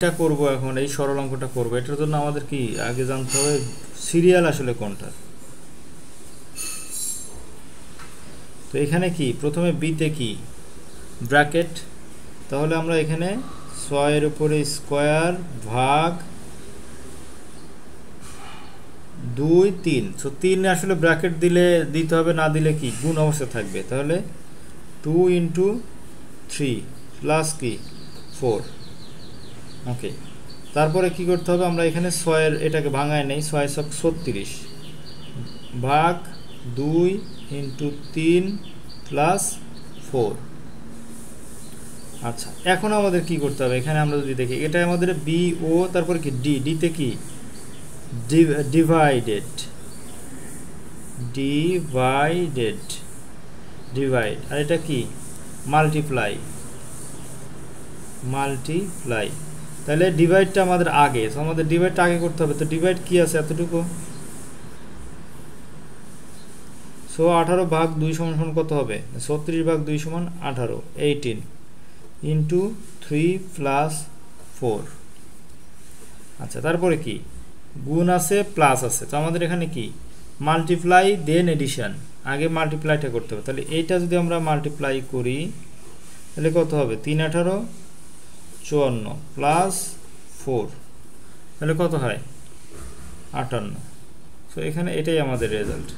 এটা করব এখন এই সরল অঙ্কটা করব এটার জন্য আমাদের কি আগে জানতে হবে সিরিয়াল আসলে কোনটা। তো এখানে কি প্রথমে বি তে কি ব্র্যাকেট, তাহলে আমরা এখানে 6 এর উপরে স্কয়ার ভাগ 2 3, সো 3 আসলে ব্র্যাকেট দিলে দিতে হবে, না দিলে কি গুণ অবস্থায় থাকবে, তাহলে 2 ইনটু 3 প্লাস কি 4। ওকে, তারপরে কি করতে হবে, আমরা এখানে 6 এর এটাকে ভাঙায় নেই, 6 ছক 36 ভাগ 2 ইনটু 3 প্লাস 4। আচ্ছা, এখন আমাদের কি করতে হবে, এখানে আমরা যদি দেখি এটা আমাদের বি ও, তারপরে কি ডি, ডিতে কি ডিভাইডেড, ডিভাইডেড ডিভাইড, আর এটা কি মাল্টিপ্লাই, মাল্টিপ্লাই। তাহলে ডিভাইডটা আমাদের আগে, তো আমাদের ডিভাইডটা আগে করতে হবে। তো ডিভাইড কি আছে এতটুকু, সো 18 ভাগ 2 সমান সমান কত হবে, 36 ভাগ 2 সমান 18, 18 ইন্টু 3 প্লাস 4। আচ্ছা, তারপরে কি গুণ আছে প্লাস আছে, তো আমাদের এখানে কি মাল্টিপ্লাই দেন এডিশন, আগে মাল্টিপ্লাইটা করতে হবে। তাহলে এইটা যদি আমরা মাল্টিপ্লাই করি তাহলে কত হবে, 3 18 54 প্লাস 4, তাহলে কত হয় 58। সো এখানে এটাই আমাদের রেজাল্ট।